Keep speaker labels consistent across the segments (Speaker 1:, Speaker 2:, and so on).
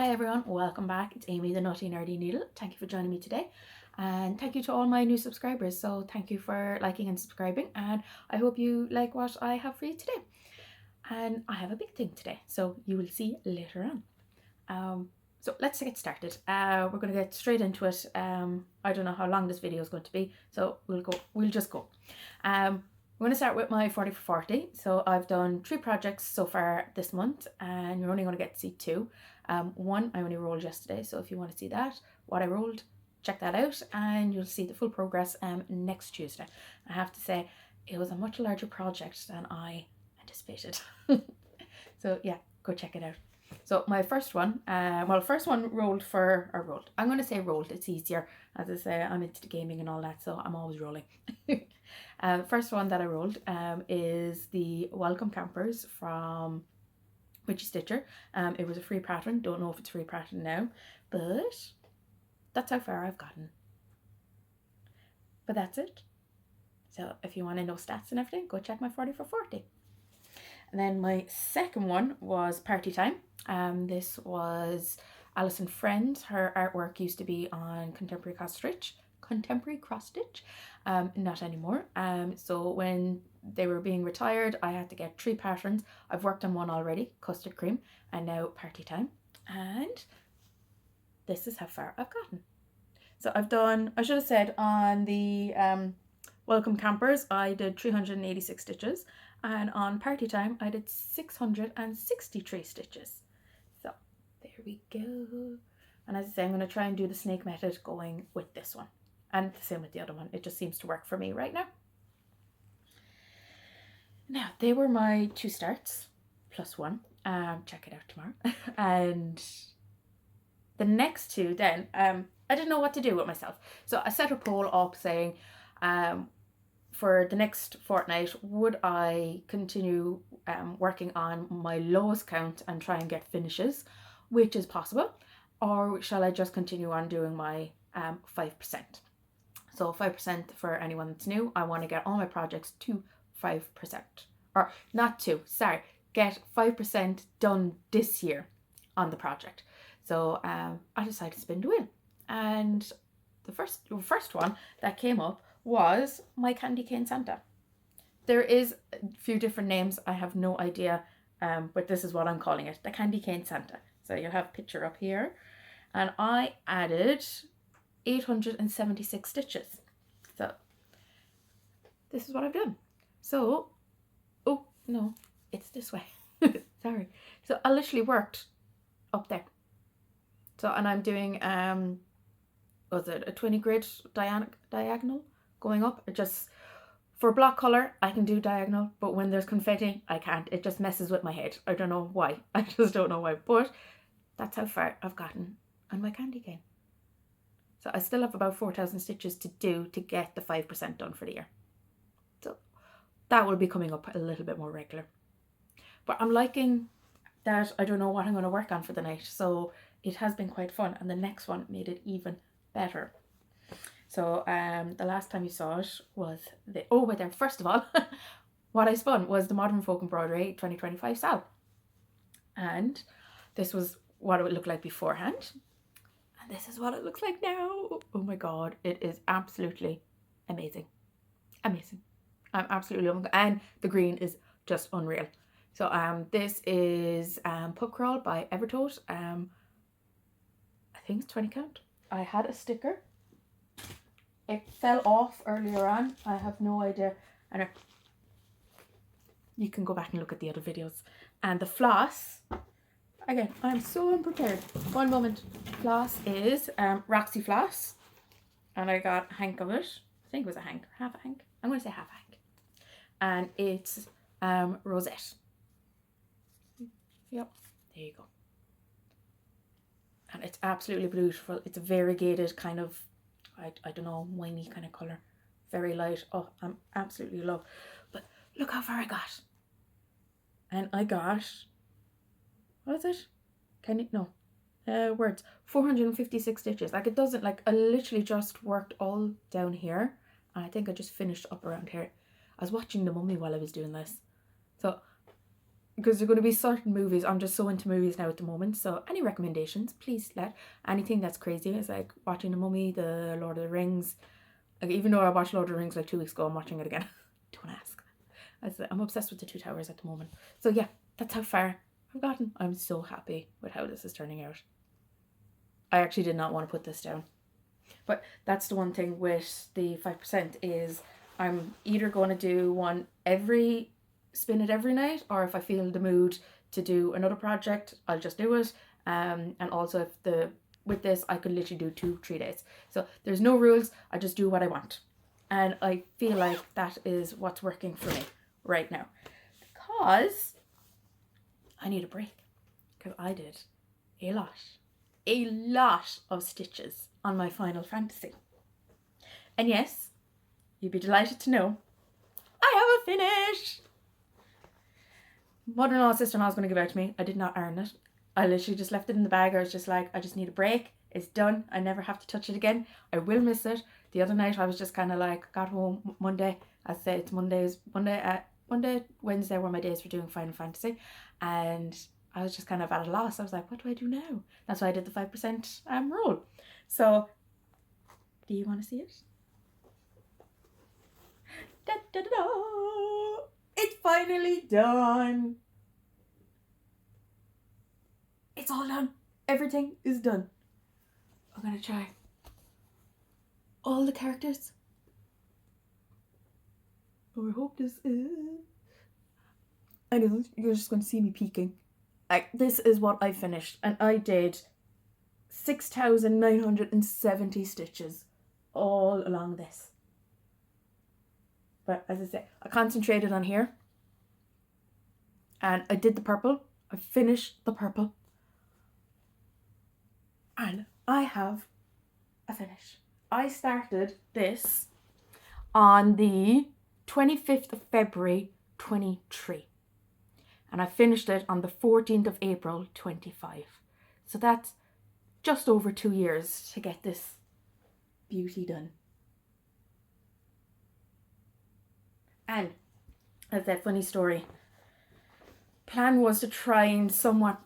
Speaker 1: Hi everyone, welcome back. It's Amy the Nutty Nerdy Needle. Thank you for joining me today, and thank you to all my new subscribers. So thank you for liking and subscribing, and I hope you like what I have for you today. And I have a big thing today, so you will see later on. So let's get started. We're going to get straight into it. I don't know how long this video is going to be, so we'll just go. I'm going to start with my 40 for 40. So I've done 3 projects so far this month, and you're only going to get to see 2. One I only rolled yesterday, so if you want to see that, what I rolled, check that out, and you'll see the full progress next Tuesday. I have to say, it was a much larger project than I anticipated. So yeah, go check it out. So my first one, first one rolled, I'm going to say rolled, it's easier. As I say, I'm into the gaming and all that, so I'm always rolling. First one that I rolled is the Welcome Campers from Witchy Stitcher. It was a free pattern, don't know if it's free pattern now, but that's how far I've gotten. But that's it. So if you want to know stats and everything, go check my 40 for 40. And then my second one was Party Time. This was Alison Friend. Her artwork used to be on Contemporary Cross Stitch. Not anymore. So when they were being retired, I had to get 3 patterns. I've worked on one already, Custard Cream, and now Party Time. And this is how far I've gotten. So I've done, I should have said on the Welcome Campers, I did 386 stitches. And on Party Time, I did 663 stitches. So there we go. And as I say, I'm going to try and do the snake method going with this one. And the same with the other one. It just seems to work for me right now. Now, they were my 2 starts, plus 1. Check it out tomorrow. And the next 2 then, I didn't know what to do with myself. So I set a poll up saying, for the next fortnight, would I continue working on my lowest count and try and get finishes, which is possible, or shall I just continue on doing my 5%? So 5% for anyone that's new, I want to get all my projects to 5%. Or not to, sorry, get 5% done this year on the project. So I decided to spin the wheel. And the first one that came up was my Candy Cane Santa. There is a few different names, I have no idea, but this is what I'm calling it, the Candy Cane Santa. So you'll have a picture up here. And I added 876 stitches. So this is what I've done. So, oh no, it's this way. Sorry. So I literally worked up there. So, and I'm doing, was it a 20 grid diagonal going up? It just, for block color, I can do diagonal, but when there's confetti, I can't. It just messes with my head. I don't know why. I just don't know why. But that's how far I've gotten on my candy cane. So I still have about 4,000 stitches to do to get the 5% done for the year. So that will be coming up a little bit more regular. But I'm liking that I don't know what I'm going to work on for the night. So it has been quite fun. And the next one made it even better. So the last time you saw it was first of all, what I spun was the Modern Folk Embroidery 2025 SAL. And this was what it would look like beforehand. And this is what it looks like now. Oh my God, it is absolutely amazing. Amazing. I'm absolutely loving it. And the green is just unreal. So this is Pub Crawl by Evertote. I think it's 20 count. I had a sticker. It fell off earlier on. I have no idea. And you can go back and look at the other videos. And the floss, again, I'm so unprepared. One moment. Floss is Roxy Floss. And I got a hank of it. I think it was a hank, half a hank. I'm going to say half a hank. And it's Rosette. Yep, there you go. And it's absolutely beautiful. It's a variegated kind of, I don't know, winey kind of colour. Very light. Oh, I'm absolutely in love. But look how far I got. And I got, what is it? Words. 456 stitches. Like it doesn't, like I literally just worked all down here. And I think I just finished up around here. I was watching The Mummy while I was doing this. So because there are going to be certain movies. I'm just so into movies now at the moment. So any recommendations, please let. Anything that's crazy is like watching The Mummy, The Lord of the Rings. Like, even though I watched Lord of the Rings like 2 weeks ago, I'm watching it again. Don't ask. I'm obsessed with the Two Towers at the moment. So yeah, that's how far I've gotten. I'm so happy with how this is turning out. I actually did not want to put this down. But that's the one thing with the 5% is I'm either going to do one spin it every night, or if I feel in the mood to do another project, I'll just do it. And also with this, I could literally do 2-3 days. So there's no rules. I just do what I want. And I feel like that is what's working for me right now. Because I need a break. Because I did a lot of stitches on my Final Fantasy. And yes, you'd be delighted to know I have a finish. Mother-in-law, sister-in-law is going to give it out to me. I did not earn it. I literally just left it in the bag. I was just like, I just need a break. It's done. I never have to touch it again. I will miss it. The other night I was just kind of like, got home Monday. I said it's Monday, Wednesday were my days for doing Final Fantasy. And I was just kind of at a loss. I was like, what do I do now? That's why I did the 5% roll. So, do you want to see it? Da, da, da, da. It's finally done. It's all done. Everything is done. I'm going to try all the characters. Oh, I hope this is... I know, you're just going to see me peeking. Like, this is what I finished. And I did 6,970 stitches all along this. But as I say, I concentrated on here. And I did the purple. I finished the purple. And I have a finish. I started this on the 25th of February 23. And I finished it on the 14th of April 25. So that's just over 2 years to get this beauty done. And as that funny story, plan was to try and somewhat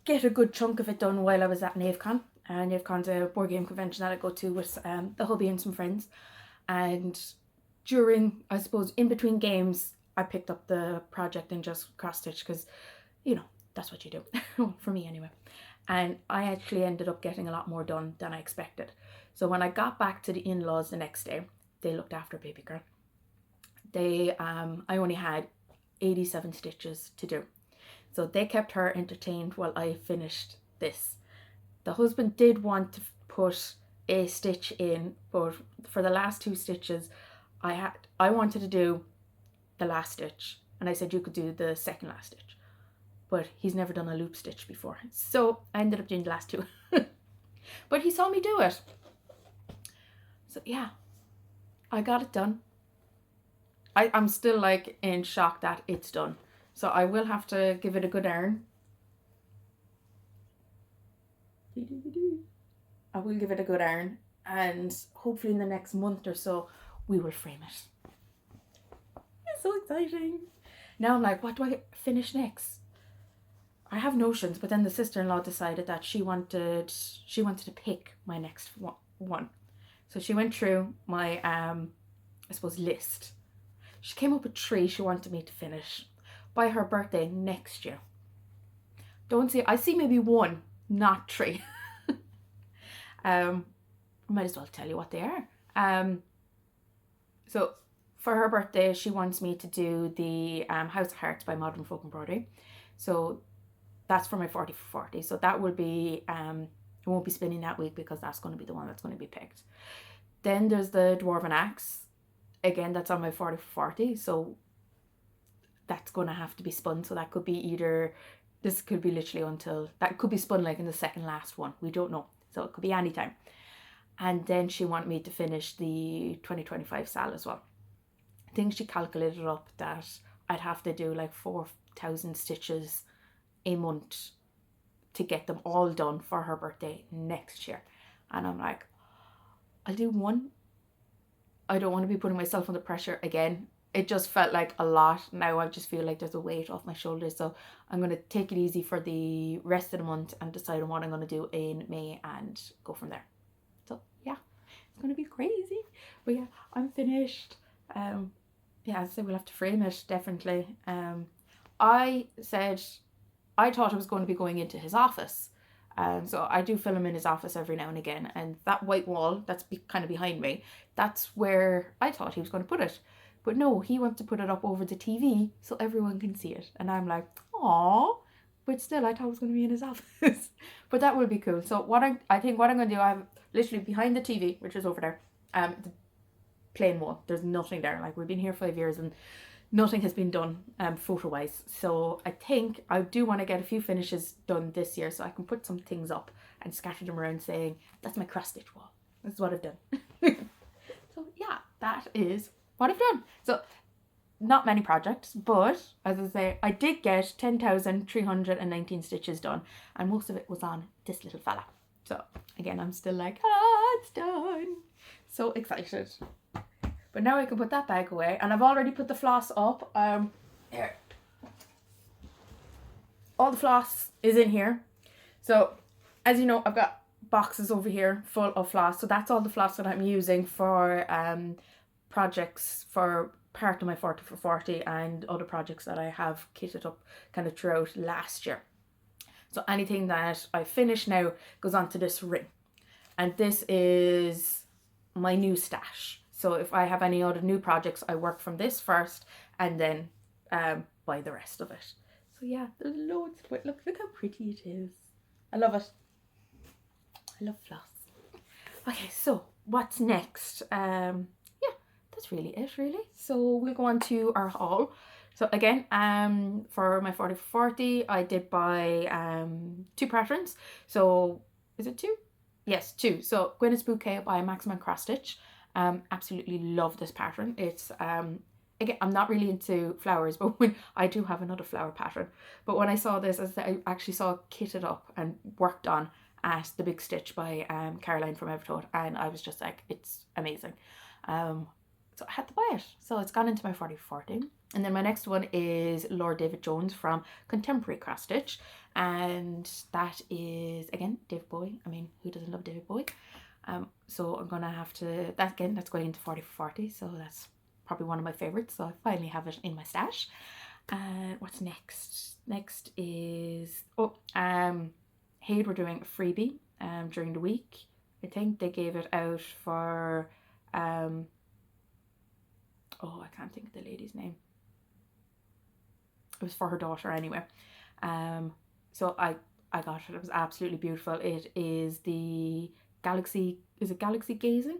Speaker 1: get a good chunk of it done while I was at NaveCon. NaveCon's a board game convention that I go to with the hubby and some friends. And during, I suppose, in between games, I picked up the project and just cross-stitch because, you know, that's what you do. For me anyway. And I actually ended up getting a lot more done than I expected. So when I got back to the in-laws the next day, they looked after baby girl. I only had 87 stitches to do. So they kept her entertained while I finished this. The husband did want to put a stitch in, but for the last 2 stitches, I wanted to do the last stitch. And I said you could do the second last stitch. But he's never done a loop stitch before. So I ended up doing the last 2. But he saw me do it. So yeah, I got it done. I'm still like in shock that it's done. So I will have to give it a good iron. I will give it a good iron. And hopefully in the next month or so, we will frame it. It's so exciting. Now I'm like, what do I finish next? I have notions, but then the sister-in-law decided that she wanted to pick my next one. So she went through my, I suppose, list. She came up with 3 she wanted me to finish by her birthday next year. I see maybe 1, not 3. I might as well tell you what they are. So for her birthday, she wants me to do the House of Hearts by Modern Folk Embroidery. So that's for my 40 for 40. So that will be, I won't be spinning that week because that's going to be the one that's going to be picked. Then there's the Dwarven Axe. Again, that's on my 40 for 40. So that's going to have to be spun. So that could be this could be literally that could be spun like in the second last one. We don't know. So it could be any time. And then she wanted me to finish the 2025 SAL as well. I think she calculated up that I'd have to do like 4,000 stitches a month to get them all done for her birthday next year. And I'm like, I'll do 1. I don't want to be putting myself under pressure again. it just felt like a lot. Now I just feel like there's a weight off my shoulders. So I'm going to take it easy for the rest of the month and decide on what I'm going to do in May and go from there. So yeah, it's going to be crazy. But yeah, I'm finished. Yeah, so we'll have to frame it, definitely. I thought I was going to be going into his office. So I do film in his office every now and again, and that white wall that's kind of behind me, that's where I thought he was going to put it. But no, he wants to put it up over the TV so everyone can see it. And I'm like, aw. But still, I thought it was going to be in his office. But that would be cool. So I think what I'm going to do, I have literally behind the TV, which is over there, the plain wall. There's nothing there. Like, we've been here 5 years and nothing has been done photo wise. So I think I do want to get a few finishes done this year so I can put some things up and scatter them around saying, that's my cross stitch wall. That's what I've done. So yeah, that is what I've done. So not many projects, but as I say, I did get 10,319 stitches done, and most of it was on this little fella. So again, I'm still like, it's done. So excited. But now I can put that bag away, and I've already put the floss up. Here. All the floss is in here. So as you know, I've got boxes over here full of floss. So that's all the floss that I'm using for projects, for part of my 40 for 40 and other projects that I have kitted up kind of throughout last year. So anything that I finish now goes onto this ring. And this is my new stash. So if I have any other new projects, I work from this first and then buy the rest of it. So yeah, there's loads of it. Look how pretty it is. I love it. I love floss. Okay, so what's next? Yeah, that's really it, really. So we'll go on to our haul. So again, for my 40 for 40, I did buy 2 patterns. So is it 2? Yes, 2. So Gwyneth's Bouquet by Maximum Cross Stitch. Absolutely love this pattern. It's again, I'm not really into flowers, but when I do have another flower pattern. But when I saw this, I actually saw it kitted up and worked on at the Big Stitch by Caroline from Evertoad, and I was just like, it's amazing. So I had to buy it. So it's gone into my 40 for 40. And then my next one is Lord David Jones from Contemporary Cross Stitch, and that is again David Bowie. I mean, who doesn't love David Bowie? So I'm gonna have to, that's going into 40 for 40, so that's probably one of my favorites. So I finally have it in my stash. What's next? Next is Haid were doing a freebie during the week. I think they gave it out for I can't think of the lady's name. It was for her daughter anyway. So I got it. It was absolutely beautiful. It is the Galaxy Gazing,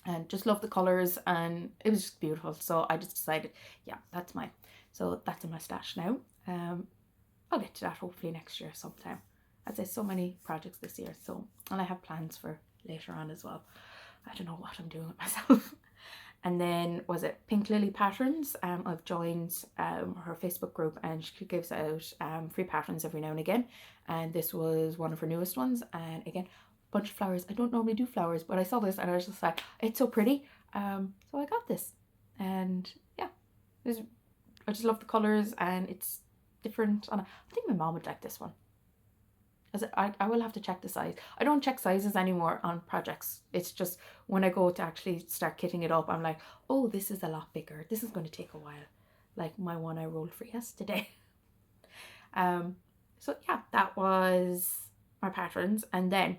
Speaker 1: and just love the colors, and it was just beautiful. So I just decided, yeah, that's mine. So that's in my stash now. I'll get to that hopefully next year sometime. I'd say so many projects this year, so, and I have plans for later on as well. I don't know what I'm doing with myself. And then was it Pink Lily Patterns? I've joined her Facebook group, and she gives out free patterns every now and again. And this was one of her newest ones. And again, bunch of flowers. I don't normally do flowers, but I saw this and I was just like, it's so pretty. So I got this, and yeah, I just love the colors, and it's different. And I think my mom would like this one. I will have to check the size. I don't check sizes anymore on projects. It's just when I go to actually start kitting it up, I'm like, oh, this is a lot bigger. This is going to take a while. Like my one I rolled for yesterday. So yeah, that was my patterns. And then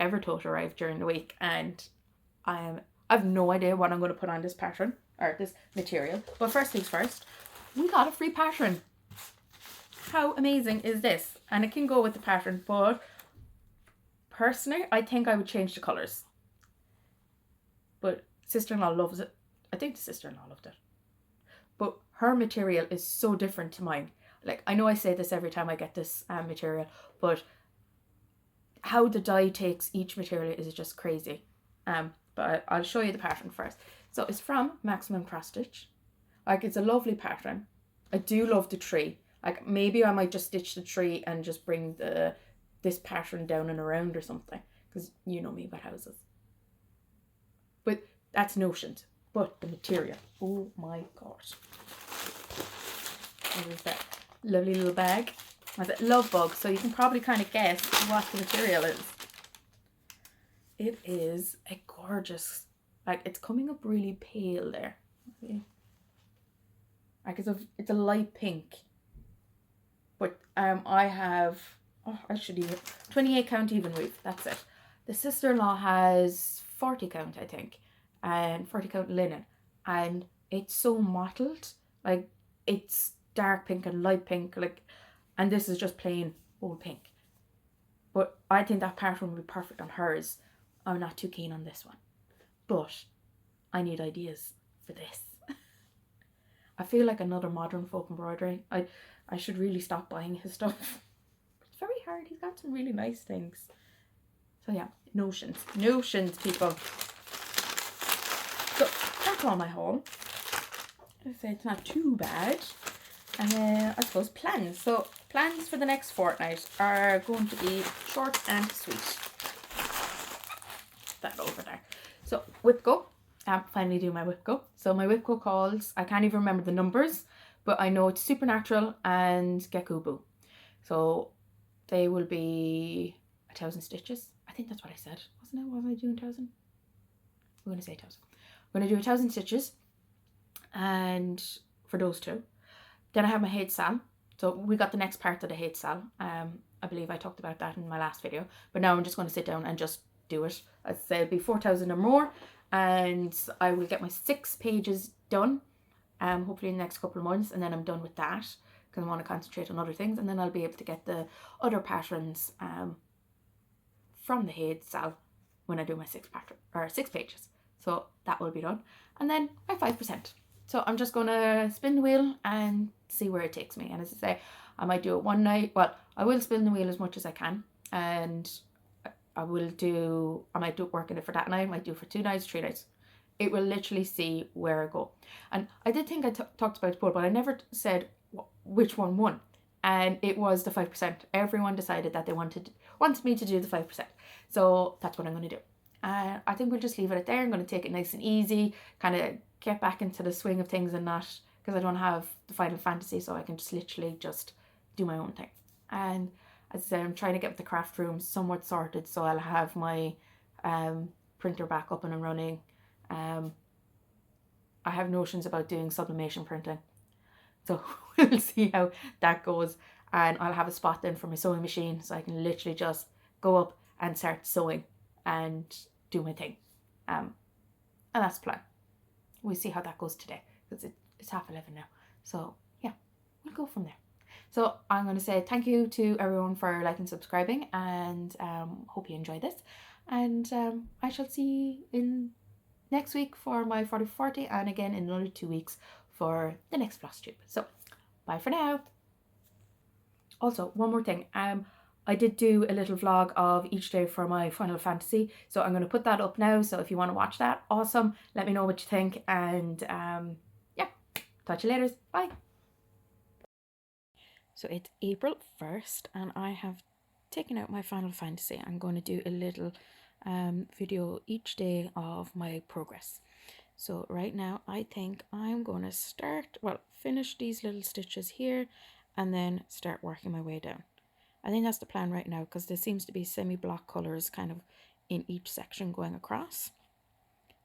Speaker 1: Evertoad arrived during the week, and I've no idea what I'm going to put on this pattern or this material. But first things first, we got a free pattern. How amazing is this? And it can go with the pattern, but personally, I think I would change the colours. But sister-in-law loves it. I think the sister-in-law loved it. But her material is so different to mine. Like, I know I say this every time I get this material, but how the dye takes each material is just crazy. But I'll show you the pattern first. So it's from Maximum Cross Stitch. Like, it's a lovely pattern. I do love the tree. Like, maybe I might just stitch the tree and just bring this pattern down and around or something, because you know me about houses. But that's notioned. But the material, oh my god. What is that lovely little bag? Has it Love Bug, so you can probably kind of guess what the material is. It is a gorgeous, like it's coming up really pale there. Like it's a light pink. But I have, I should even, 28 count even weave, that's it. The sister-in-law has 40 count, I think, and 40 count linen, and it's so mottled, like it's dark pink and light pink, like, and this is just plain old pink. But I think that pattern would be perfect on hers. I'm not too keen on this one, but I need ideas for this. I feel like another modern folk embroidery. I should really stop buying his stuff. It's very hard. He's got some really nice things. So yeah, notions, people. So that's all my haul. I'd say it's not too bad. And then I suppose plans. So plans for the next fortnight are going to be short and sweet. That over there. So WIPCO. Finally do my WIPCO. So my WIPCO calls, I can't even remember the numbers, but I know it's Supernatural and Gekubu. So they will be 1,000 stitches. I think that's what I said. Wasn't it? Was I doing 1,000? I'm going to say 1,000. I'm going to do 1,000 stitches. And for those two. Then I have my Haid Sal. So we got the next part of the Haid Sal. I believe I talked about that in my last video. But now I'm just going to sit down and just do it. I'd say it'll be 4,000 or more. And I will get my 6 pages done. Hopefully in the next couple of months. And then I'm done with that. Because I want to concentrate on other things. And then I'll be able to get the other patterns from the Haid Sal when I do my 6 pages. So that will be done. And then my 5%. So I'm just going to spin the wheel and see where it takes me. And as I say, I might do it one night. Well, I will spin the wheel as much as I can. And I might do it working it for that night. I might do it for 2 nights, 3 nights. It will literally see where I go. And I did think I talked about it before, but I never said which one won. And it was the 5%. Everyone decided that they wanted me to do the 5%. So that's what I'm going to do. I think we'll just leave it at there. I'm going to take it nice and easy, kind of get back into the swing of things and not, because I don't have the Final Fantasy, so I can just literally just do my own thing. And as I said, I'm trying to get the craft room somewhat sorted, so I'll have my printer back up and running. I have notions about doing sublimation printing, so we'll see how that goes. And I'll have a spot then for my sewing machine, so I can literally just go up and start sewing and do my thing. And that's the plan. We'll see how that goes today, because it's 11:30 now. So yeah, we'll go from there. So I'm going to say thank you to everyone for liking and subscribing, and hope you enjoyed this. And I shall see you in next week for my 40/40, and again in another 2 weeks for the next floss tube. So bye for now. Also, one more thing. I did do a little vlog of each day for my Final Fantasy, so I'm going to put that up now. So if you want to watch that, awesome. Let me know what you think, and yeah, talk to you later. Bye. So it's April 1st, and I have taken out my Final Fantasy. I'm going to do a little video each day of my progress. So right now, I think I'm going to finish these little stitches here, and then start working my way down. I think that's the plan right now, because there seems to be semi-block colours kind of in each section going across.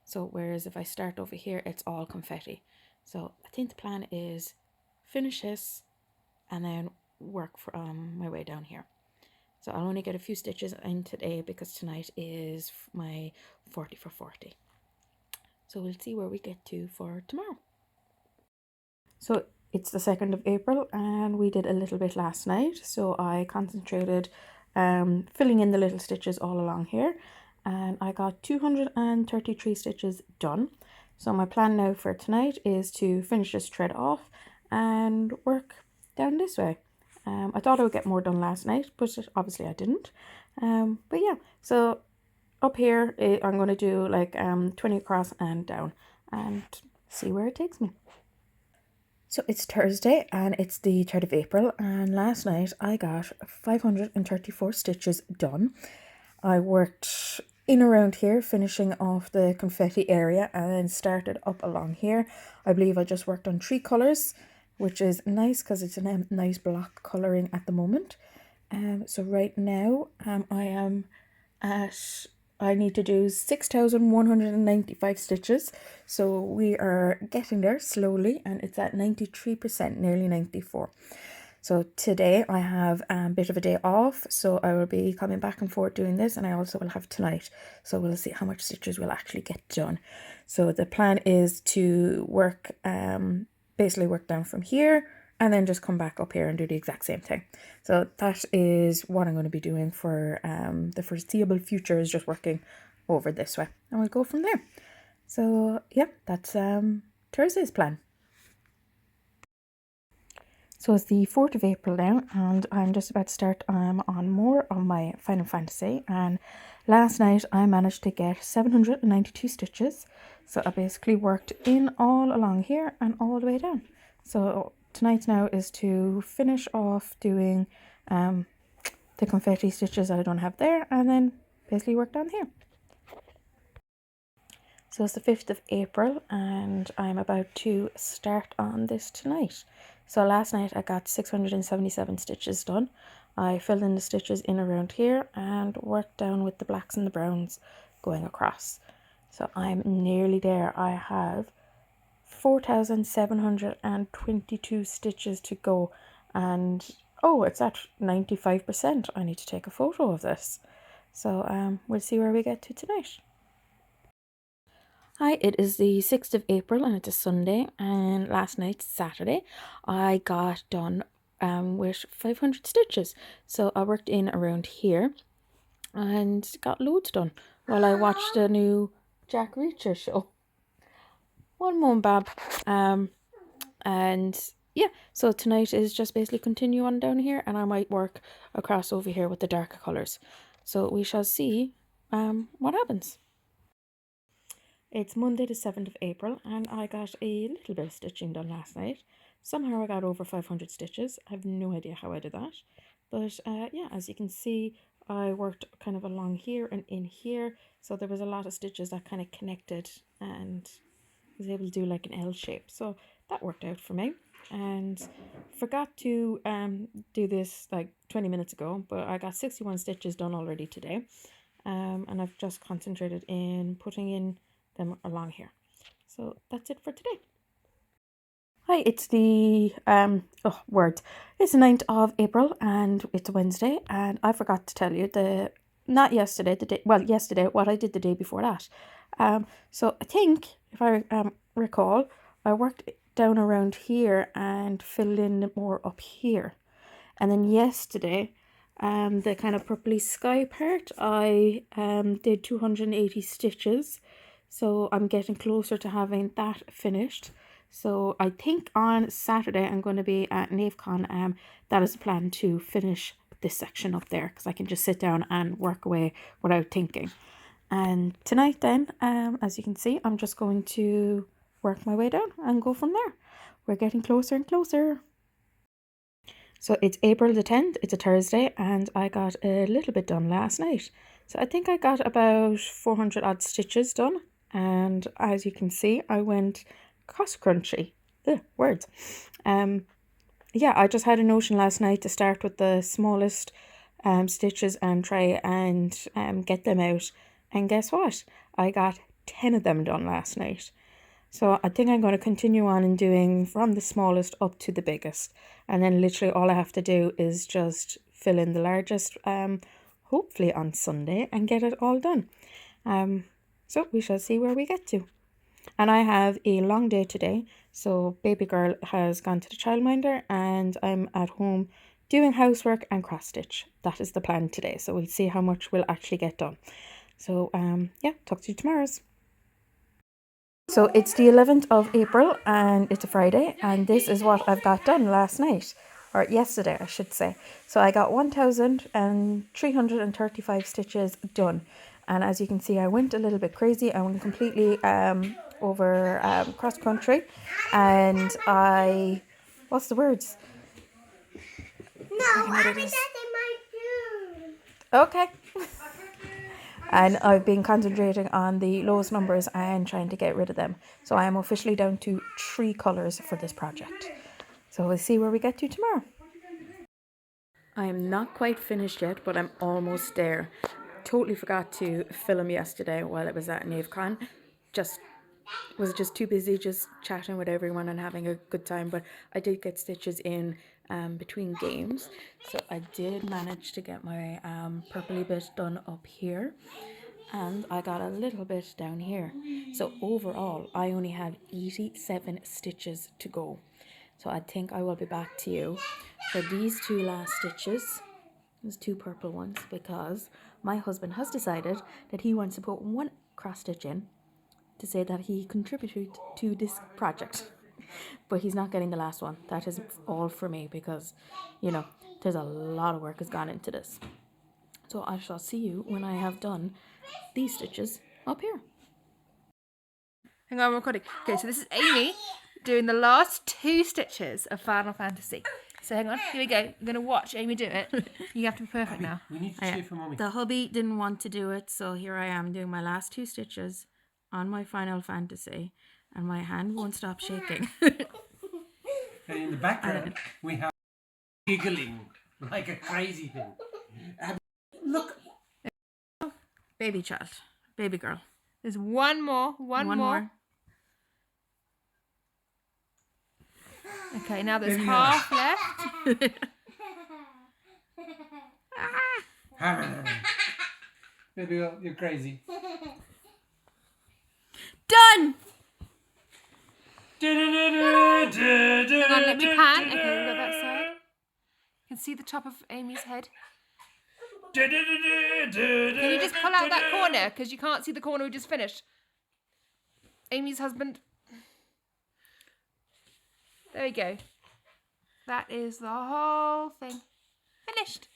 Speaker 1: So whereas if I start over here, it's all confetti. So I think the plan is finish this and then work from my way down here. So I'll only get a few stitches in today, because tonight is my 40 for 40. So we'll see where we get to for tomorrow. So it's the 2nd of April, and we did a little bit last night. So I concentrated filling in the little stitches all along here, and I got 233 stitches done. So my plan now for tonight is to finish this thread off and work down this way. I thought I would get more done last night, but obviously I didn't. But yeah, so up here I'm going to do like 20 across and down, and see where it takes me. So it's Thursday, and it's the 3rd of April, and last night I got 534 stitches done. I worked in around here, finishing off the confetti area, and then started up along here. I believe I just worked on 3 colours, which is nice because it's a nice block colouring at the moment. So right now I am at, I need to do 6,195 stitches. So we are getting there slowly, and it's at 93%, nearly 94. So today I have a bit of a day off, so I will be coming back and forth doing this, and I also will have tonight. So we'll see how much stitches we'll actually get done. So the plan is to work, basically work down from here, and then just come back up here and do the exact same thing. So that is what I'm going to be doing for the foreseeable future, is just working over this way, and we'll go from there. So yeah, that's Thursday's plan. So it's the 4th of April now, and I'm just about to start on more of my Final Fantasy. And last night I managed to get 792 stitches. So I basically worked in all along here and all the way down. So tonight now is to finish off doing the confetti stitches that I don't have there, and then basically work down here. So it's the 5th of April, and I'm about to start on this tonight. So last night I got 677 stitches done. I filled in the stitches in around here and worked down with the blacks and the browns going across. So I'm nearly there. I have 4,722 stitches to go, and oh, it's at 95%. I need to take a photo of this. So we'll see where we get to tonight. Hi, it is the 6th of April and it's a Sunday, and last night, Saturday, I got done with 500 stitches. So I worked in around here and got loads done while I watched the new Jack Reacher show. One moment, Bab. And yeah, so tonight is just basically continue on down here, and I might work across over here with the darker colours. So we shall see what happens. It's Monday the 7th of April, and I got a little bit of stitching done last night. Somehow I got over 500 stitches. I have no idea how I did that. But yeah, as you can see, I worked kind of along here and in here. So there was a lot of stitches that kind of connected and was able to do like an L shape. So that worked out for me. And forgot to do this like 20 minutes ago, but I got 61 stitches done already today. And I've just concentrated in putting in them along here. So that's it for today. Hi, it's the it's the 9th of April and it's Wednesday, and I forgot to tell you yesterday what I did the day before that. So I think, if I recall, I worked down around here and filled in more up here. And then yesterday, the kind of purpley sky part, I did 280 stitches. So I'm getting closer to having that finished. So I think on Saturday I'm going to be at NaveCon. That is the plan, to finish this section up there, because I can just sit down and work away without thinking. And tonight then, as you can see, I'm just going to work my way down and go from there. We're getting closer and closer. So it's April the 10th, it's a Thursday, and I got a little bit done last night. So I think I got about 400 odd stitches done. And as you can see, I went cross crunchy. Words. Yeah, I just had a notion last night to start with the smallest stitches and try and get them out. And guess what? I got 10 of them done last night. So I think I'm going to continue on and doing from the smallest up to the biggest. And then literally all I have to do is just fill in the largest, hopefully on Sunday, and get it all done. So we shall see where we get to. And I have a long day today. So baby girl has gone to the childminder and I'm at home doing housework and cross stitch. That is the plan today. So we'll see how much we'll actually get done. So yeah, talk to you tomorrow. So it's the 11th of April and it's a Friday, and this is what I've got done last night, or yesterday I should say. So I got 1,335 stitches done, and as you can see I went a little bit crazy. I went completely over cross country, and what's the words?
Speaker 2: No, I'm in my food.
Speaker 1: Okay. and I've been concentrating on the lowest numbers and trying to get rid of them. So I am officially down to 3 colours for this project. So we'll see where we get to tomorrow. I am not quite finished yet, but I'm almost there. Totally forgot to film yesterday while I was at NaveCon. Was just too busy just chatting with everyone and having a good time, but I did get stitches in between games, so I did manage to get my purpley bit done up here, and I got a little bit down here. So overall I only have 87 stitches to go, so I think I will be back to you for these 2 last stitches, these 2 purple ones, because my husband has decided that he wants to put 1 cross stitch in to say that he contributed to this project. But he's not getting the last one. That is all for me, because, you know, there's a lot of work has gone into this. So I shall see you when I have done these stitches up here.
Speaker 2: Hang on, I'm recording. Okay, so this is Amy doing the last 2 stitches of Final Fantasy. So hang on, here we go. I'm going to watch Amy do it. You have to be perfect now.
Speaker 3: We need to cheer for Mummy.
Speaker 1: The hubby didn't want to do it, so here I am doing my last 2 stitches on my Final Fantasy, and my hand won't stop shaking.
Speaker 3: And in the background, we have giggling like a crazy thing. Look.
Speaker 1: Baby child. Baby girl.
Speaker 2: There's one more. Okay, now there's half left.
Speaker 3: Baby girl, you're crazy.
Speaker 1: Done!
Speaker 2: Hang on, let me pan. Okay, we've got that side. You can see the top of Amy's head. Can you just pull out that corner? Because you can't see the corner we just finished. Amy's husband. There we go. That is the whole thing. Finished.